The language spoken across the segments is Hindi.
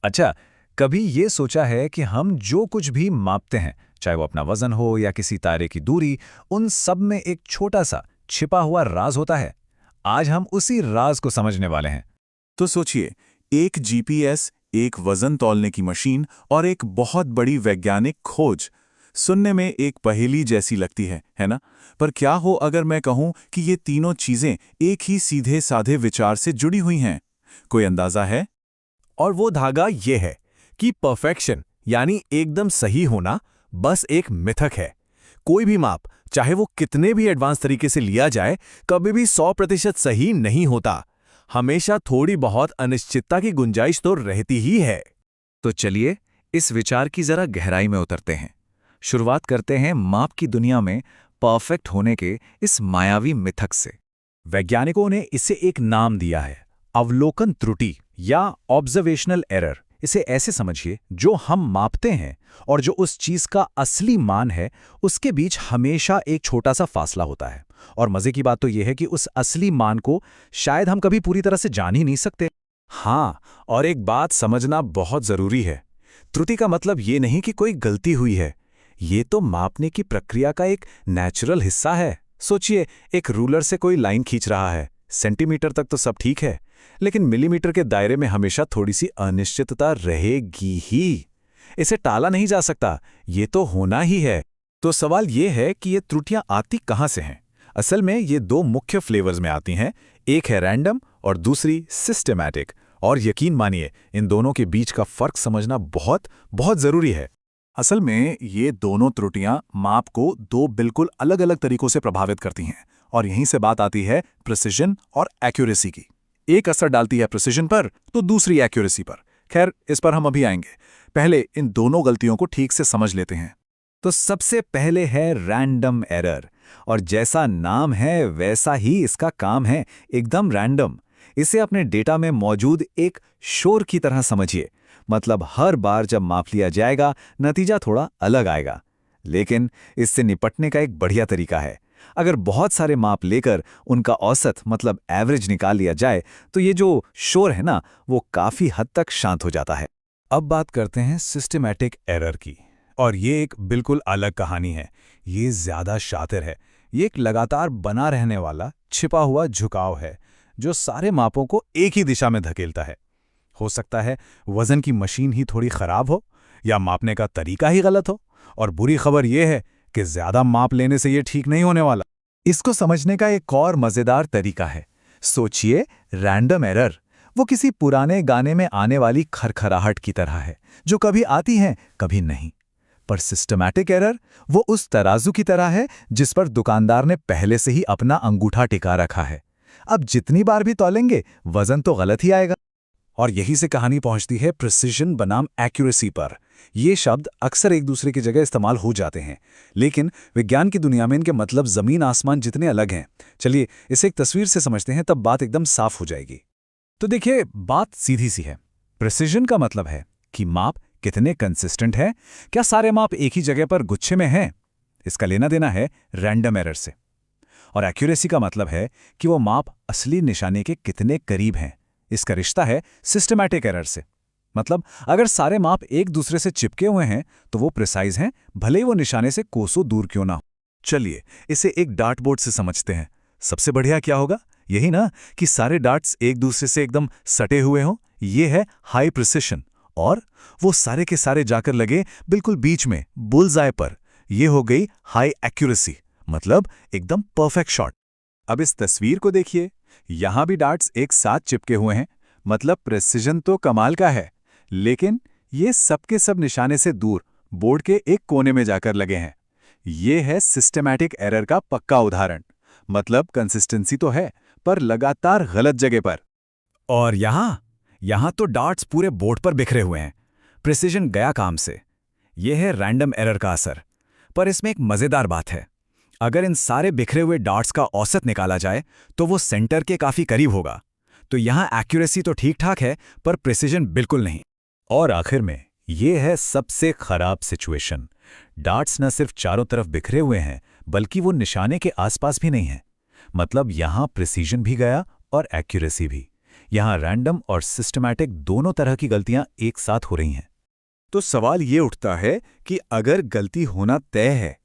अच्छा, कभी ये सोचा है कि हम जो कुछ भी मापते हैं, चाहे वो अपना वजन हो या किसी तारे की दूरी, उन सब में एक छोटा सा छिपा हुआ राज होता है। आज हम उसी राज को समझने वाले हैं। तो सोचिए, एक जीपीएस, एक वजन तौलने की मशीन और एक बहुत बड़ी वैज्ञानिक खोज। सुनने में एक पहेली जैसी लगती है ना? पर क्या हो अगर मैं कहूं कि ये तीनों चीजें एक ही सीधे साधे विचार से जुड़ी हुई हैं? कोई अंदाजा है? और वो धागा ये है कि परफेक्शन यानी एकदम सही होना बस एक मिथक है। कोई भी माप, चाहे वो कितने भी एडवांस तरीके से लिया जाए, कभी भी 100% सही नहीं होता। हमेशा थोड़ी बहुत अनिश्चितता की गुंजाइश तो रहती ही है। तो चलिए इस विचार की जरा गहराई में उतरते हैं। शुरुआत करते हैं माप की दुनिया में परफेक्ट होने के इस मायावी मिथक से। वैज्ञानिकों ने इसे एक नाम दिया है, अवलोकन त्रुटि या ऑब्जर्वेशनल एरर। इसे ऐसे समझिए, जो हम मापते हैं और जो उस चीज का असली मान है, उसके बीच हमेशा एक छोटा सा फासला होता है। और मजे की बात तो यह है कि उस असली मान को शायद हम कभी पूरी तरह से जान ही नहीं सकते। हाँ, और एक बात समझना बहुत जरूरी है। त्रुटि का मतलब ये नहीं कि कोई गलती हुई है, ये तो मापने की प्रक्रिया का एक नेचुरल हिस्सा है। सोचिए, एक रूलर से कोई लाइन खींच रहा है, सेंटीमीटर तक तो सब ठीक है, लेकिन मिलीमीटर के दायरे में हमेशा थोड़ी सी अनिश्चितता रहेगी ही। इसे टाला नहीं जा सकता, ये तो होना ही है। तो सवाल ये है कि ये त्रुटियां आती कहां से हैं? असल में ये दो मुख्य फ्लेवर्स में आती हैं, एक है रैंडम और दूसरी सिस्टेमैटिक। और यकीन मानिए, इन दोनों के बीच का फर्क समझना बहुत बहुत जरूरी है। असल में ये दोनों त्रुटियां माप को दो बिल्कुल अलग अलग तरीकों से प्रभावित करती हैं, और यहीं से बात आती है प्रिसिजन और एक्यूरेसी की। एक असर डालती है प्रिसिजन पर तो दूसरी एक्यूरेसी पर। खैर, इस पर हम अभी आएंगे। पहले इन दोनों गलतियों को ठीक से समझ लेते हैं। तो सबसे पहले है रैंडम एरर, और जैसा नाम है वैसा ही इसका काम है, एकदम रैंडम। इसे अपने डेटा में मौजूद एक शोर की तरह समझिए। मतलब हर बार जब माप लिया जाएगा, नतीजा थोड़ा अलग आएगा। लेकिन इससे निपटने का एक बढ़िया तरीका है। अगर बहुत सारे माप लेकर उनका औसत मतलब एवरेज निकाल लिया जाए, तो ये जो शोर है ना, वो काफी हद तक शांत हो जाता है। अब बात करते हैं सिस्टेमैटिक एरर की, और ये एक बिल्कुल अलग कहानी है। ये ज्यादा शातिर है। ये एक लगातार बना रहने वाला छिपा हुआ झुकाव है, जो सारे मापों को एक ही दिशा में धकेलता है। हो सकता है वजन की मशीन ही थोड़ी खराब हो, या मापने का तरीका ही गलत हो, और बुरी खबर यह है कि ज्यादा माप लेने से ये ठीक नहीं होने वाला। इसको समझने का एक और मजेदार तरीका है। सोचिए, रैंडम एरर वो किसी पुराने गाने में आने वाली खरखराहट की तरह है, जो कभी आती है कभी नहीं। पर सिस्टमैटिक एरर वो उस तराजू की तरह है जिस पर दुकानदार ने पहले से ही अपना अंगूठा टिका रखा है। अब जितनी बार भी तौलेंगे, वजन तो गलत ही आएगा। और यही से कहानी पहुंचती है प्रिसिजन बनाम एक्यूरेसी पर। ये शब्द अक्सर एक दूसरे की जगह इस्तेमाल हो जाते हैं, लेकिन विज्ञान की दुनिया में इनके मतलब जमीन आसमान जितने अलग हैं। चलिए इसे एक तस्वीर से समझते हैं, तब बात एकदम साफ हो जाएगी। तो देखिए, बात सीधी सी है। प्रिसिजन का मतलब है कि माप कितने कंसिस्टेंट है, क्या सारे माप एक ही जगह पर गुच्छे में हैं। इसका लेना देना है रैंडम एरर से। और एक्यूरेसी का मतलब है कि वो माप असली निशाने के कितने करीब हैं। इसका रिश्ता है सिस्टमैटिक एरर से। मतलब अगर सारे माप एक दूसरे से चिपके हुए हैं तो वो प्रिसाइज हैं, भले ही वो निशाने से कोसों दूर क्यों ना हो। चलिए इसे एक डार्ट बोर्ड से समझते हैं। सबसे बढ़िया क्या होगा? यही ना कि सारे डार्ट्स एक दूसरे से एकदम सटे हुए हों। ये है हाई प्रिसिशन। और वो सारे के सारे जाकर लगे बिल्कुल बीच में, बुल्सआई पर। ये हो गई हाई एक्यूरेसी, मतलब एकदम परफेक्ट शॉट। अब इस तस्वीर को देखिए, यहां भी डार्ट्स एक साथ चिपके हुए हैं, मतलब प्रिसिजन तो कमाल का है। लेकिन ये सबके सब निशाने से दूर बोर्ड के एक कोने में जाकर लगे हैं। ये है सिस्टमैटिक एरर का पक्का उदाहरण। मतलब कंसिस्टेंसी तो है, पर लगातार गलत जगह पर। और यहां तो डार्ट्स पूरे बोर्ड पर बिखरे हुए हैं। प्रिसिजन गया काम से। यह है रैंडम एरर का असर। पर इसमें एक मजेदार बात है। अगर इन सारे बिखरे हुए डार्ट्स का औसत निकाला जाए तो वो सेंटर के काफी करीब होगा। तो यहां एक्यूरेसी तो ठीक ठाक है, पर प्रिसिजन बिल्कुल नहीं। और आखिर में ये है सबसे खराब सिचुएशन। डार्ट्स न सिर्फ चारों तरफ बिखरे हुए हैं, बल्कि वो निशाने के आसपास भी नहीं है। मतलब यहां प्रिसिजन भी गया और एक्यूरेसी भी। यहाँ रैंडम और सिस्टमैटिक दोनों तरह की गलतियां एक साथ हो रही हैं। तो सवाल ये उठता है कि अगर गलती होना तय है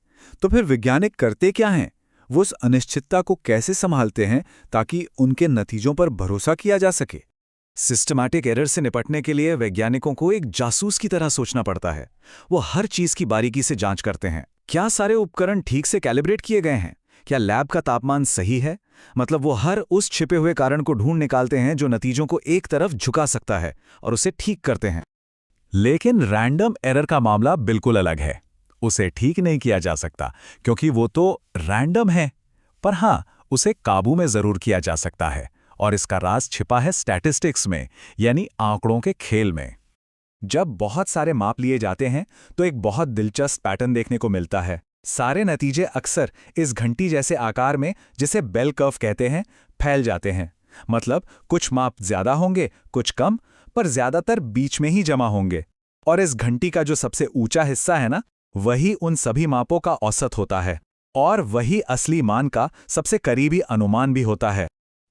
तो फिर वैज्ञानिक करते क्या हैं? वो उस अनिश्चितता को कैसे संभालते हैं ताकि उनके नतीजों पर भरोसा किया जा सके? सिस्टमैटिक एरर से निपटने के लिए वैज्ञानिकों को एक जासूस की तरह सोचना पड़ता है। वो हर चीज की बारीकी से जांच करते हैं। क्या सारे उपकरण ठीक से कैलिब्रेट किए गए हैं? क्या लैब का तापमान सही है? मतलब वो हर उस छिपे हुए कारण को ढूंढ निकालते हैं जो नतीजों को एक तरफ झुका सकता है और उसे ठीक करते हैं। लेकिन रैंडम एरर का मामला बिल्कुल अलग है। उसे ठीक नहीं किया जा सकता क्योंकि वो तो रैंडम है, पर हाँ, उसे काबू में जरूर किया जा सकता है और इसका राज छिपा है स्टैटिस्टिक्स में, यानी आंकड़ों के खेल में। जब बहुत सारे माप लिए जाते हैं तो एक बहुत दिलचस्प पैटर्न देखने को मिलता है। सारे नतीजे अक्सर इस घंटी जैसे आकार में, जिसे बेल कर्व कहते हैं, फैल जाते हैं। मतलब कुछ माप ज्यादा होंगे, कुछ कम, पर ज्यादातर बीच में ही जमा होंगे। और इस घंटी का जो सबसे ऊंचा हिस्सा है ना, वही उन सभी मापों का औसत होता है और वही असली मान का सबसे करीबी अनुमान भी होता है।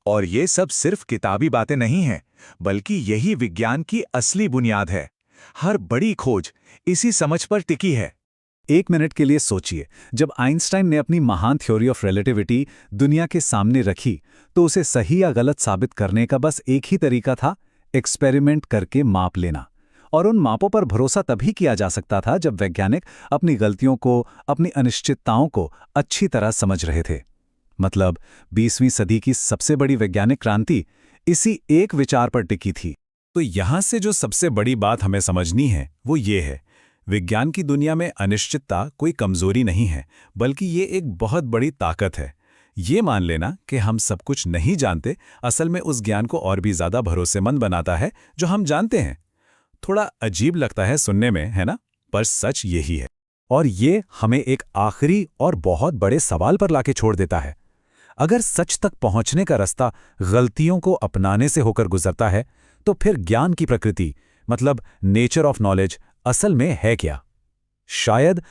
और ये सब सिर्फ किताबी बातें नहीं हैं, बल्कि यही विज्ञान की असली बुनियाद है। हर बड़ी खोज इसी समझ पर टिकी है। एक मिनट के लिए सोचिए, जब आइंस्टाइन ने अपनी महान थ्योरी ऑफ रिलेटिविटी दुनिया के सामने रखी तो उसे सही या गलत साबित करने का बस एक ही तरीका था, एक्सपेरिमेंट करके माप लेना। और उन मापों पर भरोसा तभी किया जा सकता था जब वैज्ञानिक अपनी गलतियों को, अपनी अनिश्चितताओं को अच्छी तरह समझ रहे थे। मतलब 20वीं सदी की सबसे बड़ी वैज्ञानिक क्रांति इसी एक विचार पर टिकी थी। तो यहां से जो सबसे बड़ी बात हमें समझनी है वो ये है, विज्ञान की दुनिया में अनिश्चितता कोई कमजोरी नहीं है, बल्कि ये एक बहुत बड़ी ताकत है। ये मान लेना कि हम सब कुछ नहीं जानते असल में उस ज्ञान को और भी ज्यादा भरोसेमंद बनाता है जो हम जानते हैं। थोड़ा अजीब लगता है सुनने में, है ना? पर सच यही है। और ये हमें एक आखिरी और बहुत बड़े सवाल पर लाके छोड़ देता है। अगर सच तक पहुंचने का रास्ता गलतियों को अपनाने से होकर गुजरता है, तो फिर ज्ञान की प्रकृति, मतलब नेचर ऑफ नॉलेज, असल में है क्या? शायद